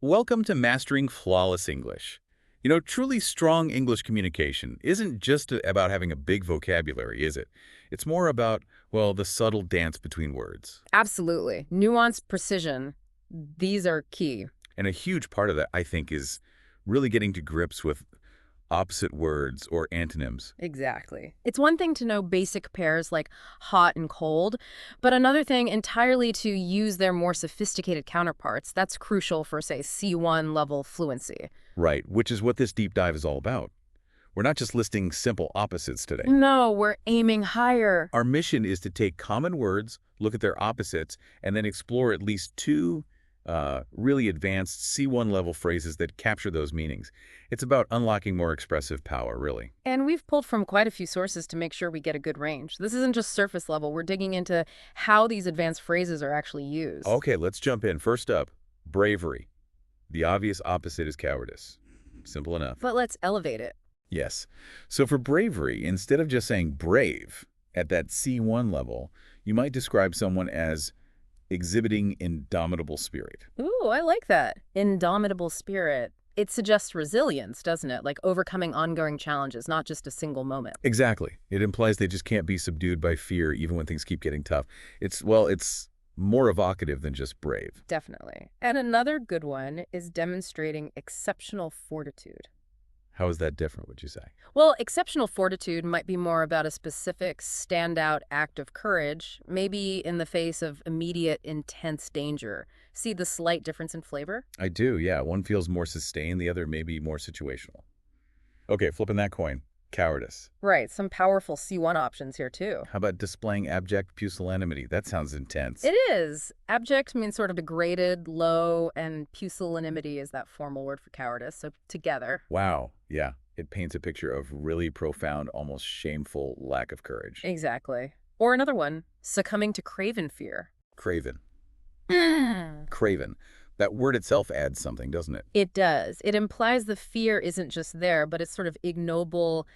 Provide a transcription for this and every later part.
Welcome to Mastering Flawless English. Truly strong English communication isn't just about having a big vocabulary, is it? It's more about, well, the subtle dance between words. Absolutely. Nuance, precision, these are key. And a huge part of that, I think, is really getting to grips with opposite words or antonyms. Exactly. It's one thing to know basic pairs like hot and cold, but another thing entirely to use their more sophisticated counterparts. That's crucial for, say, C1 level fluency. Right, which is what this deep dive is all about. We're not just listing simple opposites today. No, we're aiming higher. Our mission is to take common words, look at their opposites, and then explore at least two really advanced C1 level phrases that capture those meanings. It's about unlocking more expressive power, really. And we've pulled from quite a few sources to make sure we get a good range. This isn't just surface level. We're digging into how these advanced phrases are actually used. Okay, let's jump in. First up, bravery. The obvious opposite is cowardice. Simple enough. But let's elevate it. Yes. So for bravery, instead of just saying brave at that C1 level, you might describe someone as exhibiting indomitable spirit. Ooh, I like that. Indomitable spirit. It suggests resilience, doesn't it? Like overcoming ongoing challenges, not just a single moment. Exactly. It implies they just can't be subdued by fear even when things keep getting tough. It's more evocative than just brave. Definitely. And another good one is demonstrating exceptional fortitude. How is that different, would you say? Well, exceptional fortitude might be more about a specific standout act of courage, maybe in the face of immediate, intense danger. See the slight difference in flavor? I do, yeah. One feels more sustained, the other maybe more situational. Okay, flipping that coin. Cowardice. Right, some powerful C1 options here too. How about displaying abject pusillanimity? That sounds intense. It is. Abject means sort of degraded, low, and pusillanimity is that formal word for cowardice, so together. Wow, yeah. It paints a picture of really profound, almost shameful lack of courage. Exactly. Or another one, succumbing to craven fear. Craven. It Craven. That word itself adds something, doesn't it? does. It implies the fear isn't just there, but it's sort of ignoble,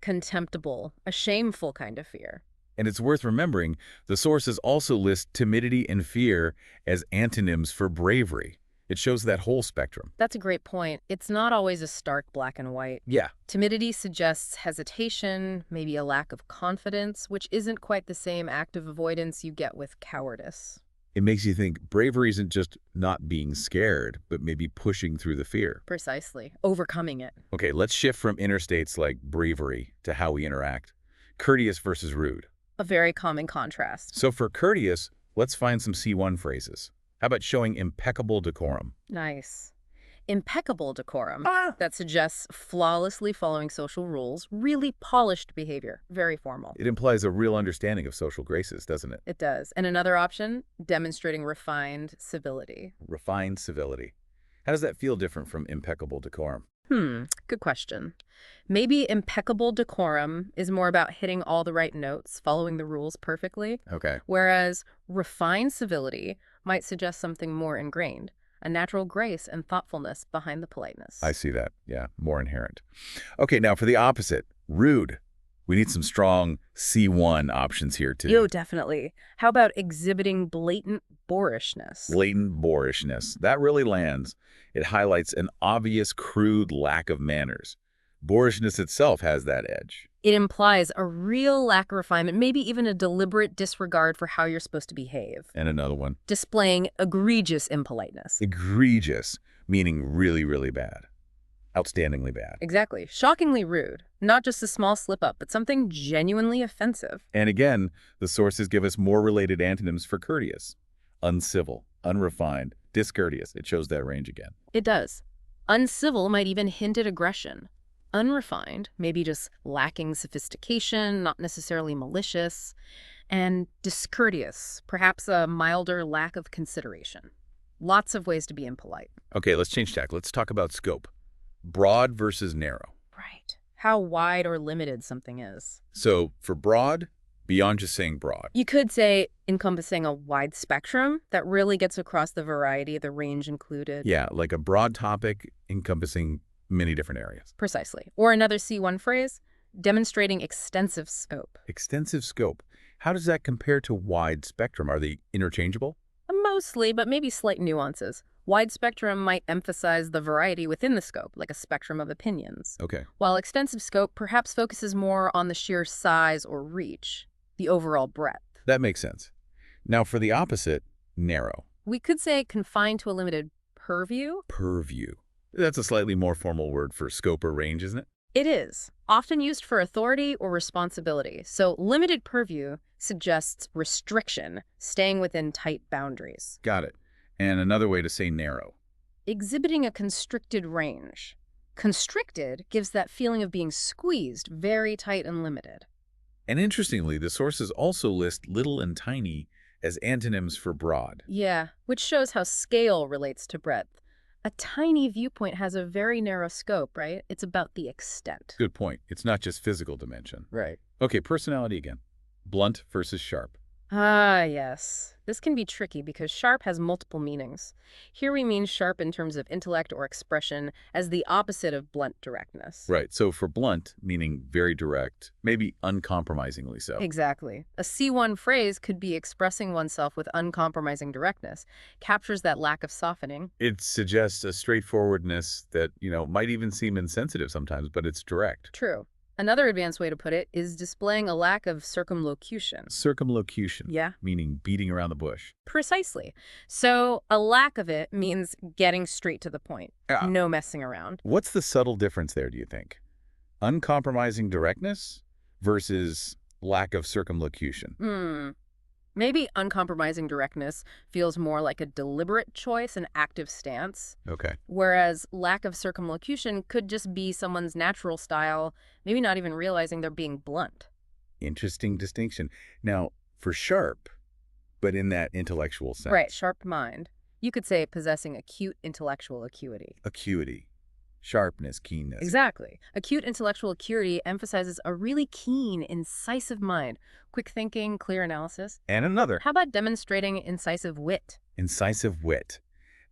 contemptible, a shameful kind of fear. And it's worth remembering, the sources also list timidity and fear as antonyms for bravery. It shows that whole spectrum. That's a great point. It's not always a stark black and white. Yeah, Timidity suggests hesitation, maybe a lack of confidence, which isn't quite the same active avoidance you get with cowardice. it makes you think bravery isn't just not being scared, but maybe pushing through the fear. Precisely. Overcoming it. Okay, let's shift from inner states like bravery to how we interact. Courteous versus rude. A very common contrast. So for courteous, let's find some C1 phrases. How about showing impeccable decorum? Nice. Impeccable decorum. Ah! That suggests flawlessly following social rules, really polished behavior, very formal. It implies a real understanding of social graces, doesn't it? It does. And another option, demonstrating refined civility. Refined civility. How does that feel different from impeccable decorum? Good question. Maybe impeccable decorum is more about hitting all the right notes, following the rules perfectly, Okay. whereas refined civility might suggest something more ingrained, a natural grace and thoughtfulness behind the politeness. I see that. Yeah, more inherent. Okay, now for the opposite, rude. We need some strong C1 options here too. Yo, definitely. How about exhibiting blatant boorishness? Blatant boorishness. That really lands. It highlights an obvious, crude lack of manners. Boorishness itself has that edge. It implies a real lack of refinement, maybe even a deliberate disregard for how you're supposed to behave, And another one, displaying egregious impoliteness. egregious, meaning really, really bad. Outstandingly bad. Exactly. Shockingly rude. Not just a small slip-up, but something genuinely offensive. And again, the sources give us more related antonyms for courteous. Uncivil, unrefined, discourteous. It shows that range again. It does. Uncivil might even hint at aggression. Unrefined, maybe just lacking sophistication, not necessarily malicious. And discourteous, perhaps a milder lack of consideration. Lots of ways to be impolite. Okay, let's change tack. Let's talk about scope. Broad versus narrow. Right. How wide or limited something is. So for broad, beyond just saying broad. You could say encompassing a wide spectrum that really gets across the variety, the range included. Yeah, like a broad topic encompassing many different areas. Precisely. Or another C1 phrase, demonstrating extensive scope. Extensive scope. How does that compare to wide spectrum? Are they interchangeable? Mostly, but maybe slight nuances. Wide spectrum might emphasize the variety within the scope, like a spectrum of opinions, Okay. while extensive scope perhaps focuses more on the sheer size or reach, the overall breadth. That makes sense. Now for the opposite, narrow. We could say confined to a limited purview. Purview. That's a slightly more formal word for scope or range, isn't it? It is, often used for authority or responsibility. So limited purview suggests restriction, staying within tight boundaries. Got it. And another way to say narrow. Exhibiting a constricted range. Constricted gives that feeling of being squeezed, very tight and limited. And interestingly, the sources also list little and tiny as antonyms for broad. Yeah, which shows how scale relates to breadth. A tiny viewpoint has a very narrow scope, right? It's about the extent. Good point. It's not just physical dimension. Right. Okay, personality again. Blunt versus sharp. Ah, yes. This can be tricky because sharp has multiple meanings. Here we mean sharp in terms of intellect or expression as the opposite of blunt directness. Right, so for blunt, meaning very direct, maybe uncompromisingly so. Exactly. A C1 phrase could be expressing oneself with uncompromising directness, captures that lack of softening. It suggests a straightforwardness that, might even seem insensitive sometimes, but it's direct. True. Another advanced way to put it is displaying a lack of circumlocution. Circumlocution. Yeah. Meaning beating around the bush. Precisely. So a lack of it means getting straight to the point. Yeah. No messing around. What's the subtle difference there, do you think? Uncompromising directness versus lack of circumlocution. Maybe uncompromising directness feels more like a deliberate choice, an active stance, Okay. whereas lack of circumlocution could just be someone's natural style, maybe not even realizing they're being blunt. Interesting distinction. Now, for sharp, but in that intellectual sense. Right, sharp mind. You could say possessing acute intellectual acuity. Acuity. Sharpness, keenness. Exactly. Acute intellectual acuity emphasizes a really keen, incisive mind, quick thinking, clear analysis. And another, How about demonstrating incisive wit? incisive wit.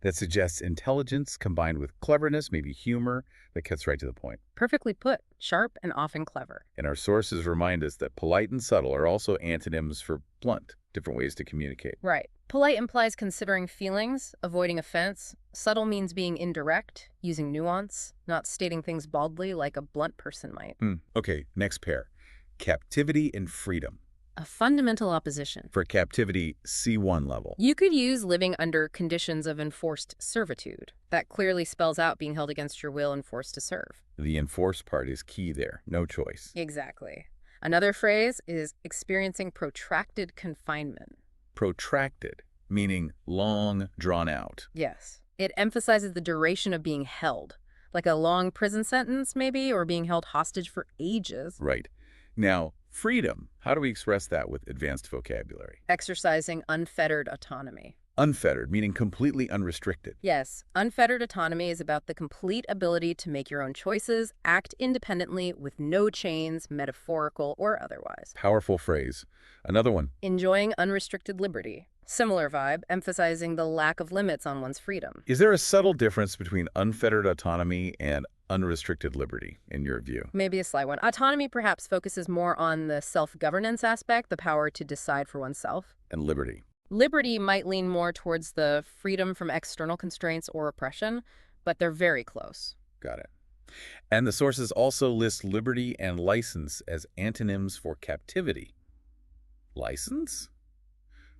That suggests intelligence combined with cleverness, maybe humor, that gets right to the point. Perfectly put, sharp and often clever. And our sources remind us that polite and subtle are also antonyms for blunt, different ways to communicate. Right. Polite implies considering feelings, avoiding offense. Subtle means being indirect, using nuance, not stating things baldly like a blunt person might. Okay, next pair. Captivity and freedom. A fundamental opposition. For captivity, C1 level. You could use living under conditions of enforced servitude. That clearly spells out being held against your will and forced to serve. The enforced part is key there, no choice. Exactly. Another phrase is experiencing protracted confinement. Protracted, meaning long, drawn out. Yes. It emphasizes the duration of being held, like a long prison sentence maybe, or being held hostage for ages. Right. Now, freedom, how do we express that with advanced vocabulary? Exercising unfettered autonomy. Unfettered, meaning completely unrestricted. Yes, unfettered autonomy is about the complete ability to make your own choices, act independently with no chains, metaphorical or otherwise. Powerful phrase. Another one. Enjoying unrestricted liberty. Similar vibe, emphasizing the lack of limits on one's freedom. Is there a subtle difference between unfettered autonomy and unrestricted liberty, in your view? Maybe a slight one. Autonomy perhaps focuses more on the self-governance aspect, the power to decide for oneself. And liberty. Liberty might lean more towards the freedom from external constraints or oppression, but they're very close. Got it. And the sources also list liberty and license as antonyms for captivity. License?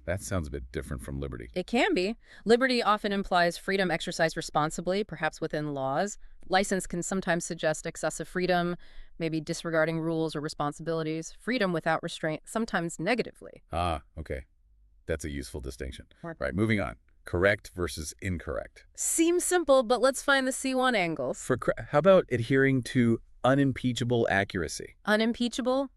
That sounds a bit different from liberty. It can be. Liberty often implies freedom exercised responsibly, perhaps within laws. License can sometimes suggest excessive freedom, maybe disregarding rules or responsibilities. Freedom without restraint, sometimes negatively. Ah, okay. That's a useful distinction. Right. Right, moving on. Correct versus incorrect. Seems simple, but let's find the C1 angles. How about adhering to unimpeachable accuracy? Unimpeachable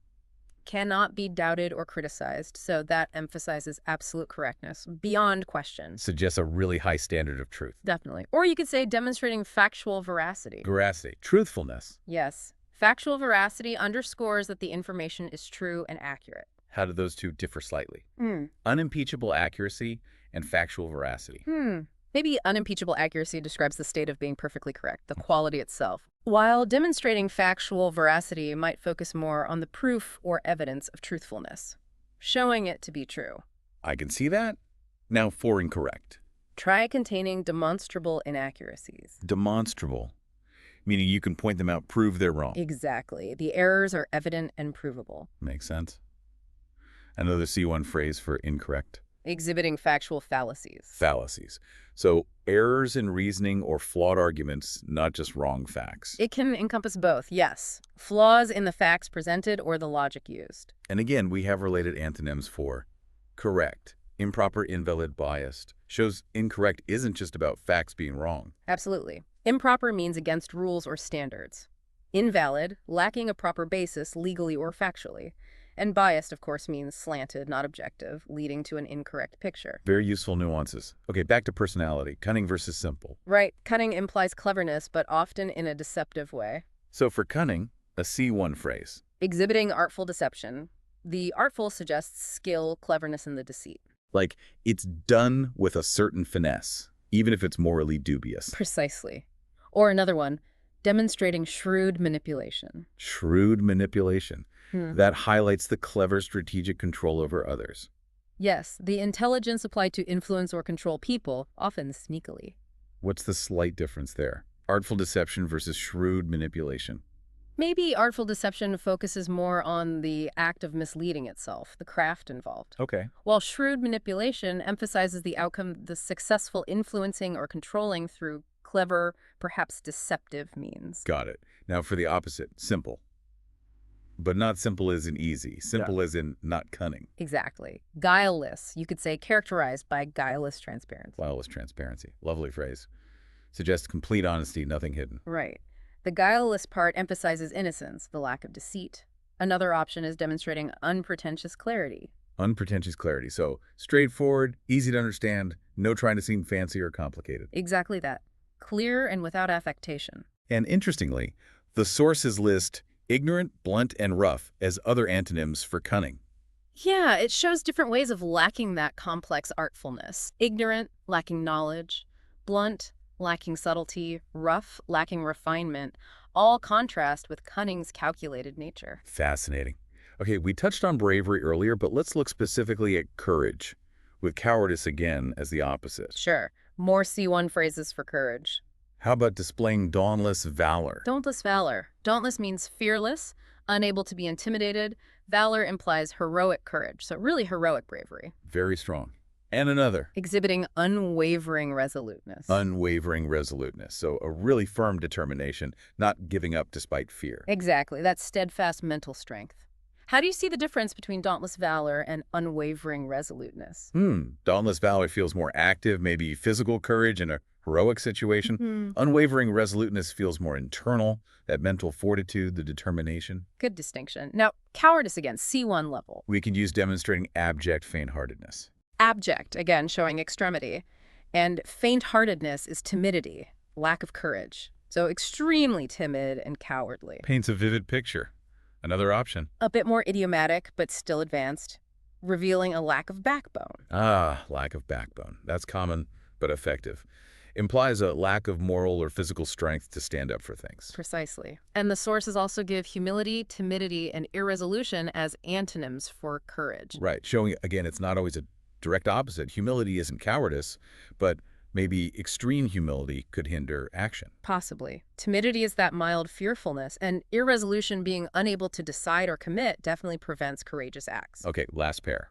cannot be doubted or criticized, so that emphasizes absolute correctness, beyond question. Suggests a really high standard of truth. Definitely. Or you could say demonstrating factual veracity. Veracity, truthfulness. Yes. Factual veracity underscores that the information is true and accurate. How do those two differ slightly? Unimpeachable accuracy and factual veracity. Maybe unimpeachable accuracy describes the state of being perfectly correct, the quality itself, while demonstrating factual veracity might focus more on the proof or evidence of truthfulness, showing it to be true. I can see that. Now for incorrect. Try containing demonstrable inaccuracies. Demonstrable, meaning you can point them out, prove they're wrong. Exactly. The errors are evident and provable. Makes sense. Another C1 phrase for incorrect. Exhibiting factual fallacies. Fallacies. So errors in reasoning or flawed arguments, not just wrong facts. It can encompass both, yes. Flaws in the facts presented or the logic used. And again, we have related antonyms for correct, improper, invalid, biased. Shows incorrect isn't just about facts being wrong. Absolutely. Improper means against rules or standards. Invalid, lacking a proper basis legally or factually. And biased, of course, means slanted, not objective, leading to an incorrect picture. Very useful nuances. Okay, back to personality. Cunning versus simple. Right. Cunning implies cleverness, but often in a deceptive way. So for cunning, a C1 phrase. Exhibiting artful deception. The artful suggests skill, cleverness in the deceit. Like, it's done with a certain finesse, even if it's morally dubious. Precisely. Or another one, demonstrating shrewd manipulation. Shrewd manipulation. That highlights the clever strategic control over others. Yes, the intelligence applied to influence or control people, often sneakily. What's the slight difference there? Artful deception versus shrewd manipulation. Maybe artful deception focuses more on the act of misleading itself, the craft involved. Okay. While shrewd manipulation emphasizes the outcome, the successful influencing or controlling through clever, perhaps deceptive means. Got it. Now for the opposite, simple. But not simple as in easy. Simple as in not cunning. Exactly. Guileless, you could say characterized by guileless transparency. Guileless transparency. Lovely phrase. Suggests complete honesty, nothing hidden. Right. The guileless part emphasizes innocence, the lack of deceit. Another option is demonstrating unpretentious clarity. Unpretentious clarity. So straightforward, easy to understand, no trying to seem fancy or complicated. Exactly that. Clear and without affectation. And interestingly, the sources list ignorant, blunt, and rough as other antonyms for cunning. Yeah, it shows different ways of lacking that complex artfulness. Ignorant, lacking knowledge. Blunt, lacking subtlety. Rough, lacking refinement. All contrast with cunning's calculated nature. Fascinating. Okay, we touched on bravery earlier, but let's look specifically at courage, with cowardice again as the opposite. Sure, more C1 phrases for courage. How about displaying dauntless valor? Dauntless valor. Dauntless means fearless, unable to be intimidated. Valor implies heroic courage, so really heroic bravery. Very strong. And another. Exhibiting unwavering resoluteness. Unwavering resoluteness. So a really firm determination, not giving up despite fear. Exactly. That's steadfast mental strength. How do you see the difference between dauntless valor and unwavering resoluteness? Dauntless valor feels more active, maybe physical courage in a heroic situation. Unwavering resoluteness feels more internal, that mental fortitude, the determination. Good distinction. Now, cowardice again, C1 level. We can use demonstrating abject faint-heartedness. Abject, again, showing extremity. And faint-heartedness is timidity, lack of courage. So extremely timid and cowardly. Paints a vivid picture. Another option. A bit more idiomatic, but still advanced, revealing a lack of backbone. Ah, lack of backbone. That's common, but effective. Implies a lack of moral or physical strength to stand up for things. Precisely. And the sources also give humility, timidity, and irresolution as antonyms for courage. Right, showing, again, it's not always a direct opposite. Humility isn't cowardice, but maybe extreme humility could hinder action. Possibly. Timidity is that mild fearfulness, and irresolution, being unable to decide or commit, definitely prevents courageous acts. Okay, last pair.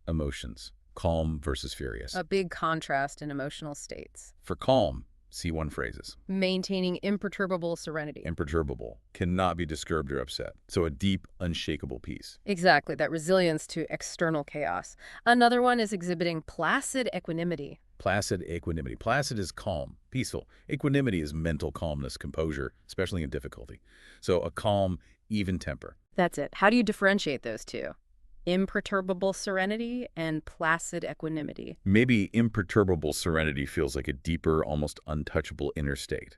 Emotions. Calm versus furious. A big contrast in emotional states. For calm, C1 phrases. Maintaining imperturbable serenity. Imperturbable. Cannot be disturbed or upset. So a deep, unshakable peace. Exactly, that resilience to external chaos. Another one is exhibiting placid equanimity. Placid equanimity. Placid is calm, peaceful. Equanimity is mental calmness, composure, especially in difficulty. So a calm, even temper. That's it. How do you differentiate those two? Imperturbable serenity and placid equanimity. Maybe imperturbable serenity feels like a deeper, almost untouchable inner state,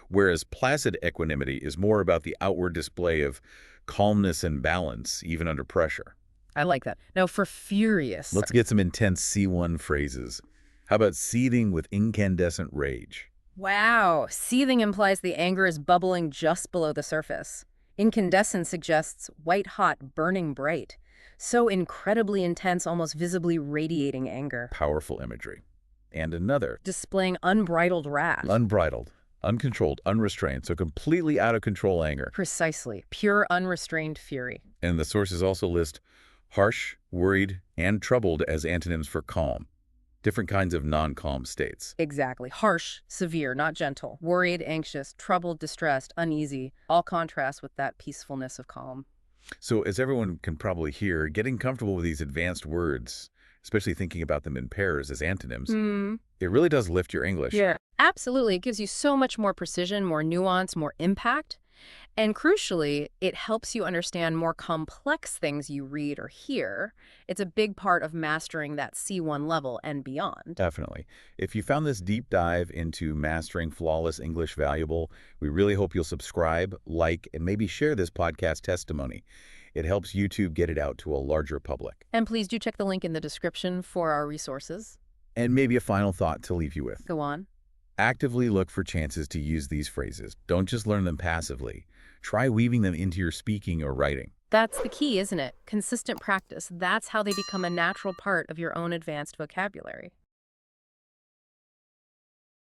whereas placid equanimity is more about the outward display of calmness and balance, even under pressure. I like that. Now for furious. Let's get some intense C1 phrases. How about seething with incandescent rage? Wow. Seething implies the anger is bubbling just below the surface. Incandescent suggests white-hot, burning bright. So incredibly intense, almost visibly radiating anger. Powerful imagery. and another. Displaying unbridled wrath. Unbridled, uncontrolled, unrestrained, so completely out of control anger. Precisely. Pure unrestrained fury. And the sources also list harsh, worried, and troubled as antonyms for calm. Different kinds of non-calm states. Exactly. Harsh, severe, not gentle. Worried, anxious, troubled, distressed, uneasy. All contrast with that peacefulness of calm. So as everyone can probably hear, getting comfortable with these advanced words, especially thinking about them in pairs as antonyms, it really does lift your English. Yeah. Absolutely. It gives you so much more precision, more nuance, more impact. And crucially, it helps you understand more complex things you read or hear. It's a big part of mastering that C1 level and beyond. Definitely. If you found this deep dive into mastering flawless English valuable, we really hope you'll subscribe, like, and maybe share this podcast testimony. It helps YouTube get it out to a larger public. And please do check the link in the description for our resources. And maybe a final thought to leave you with. Go on. Actively look for chances to use these phrases. Don't just learn them passively. Try weaving them into your speaking or writing. That's the key, isn't it? Consistent practice. That's how they become a natural part of your own advanced vocabulary.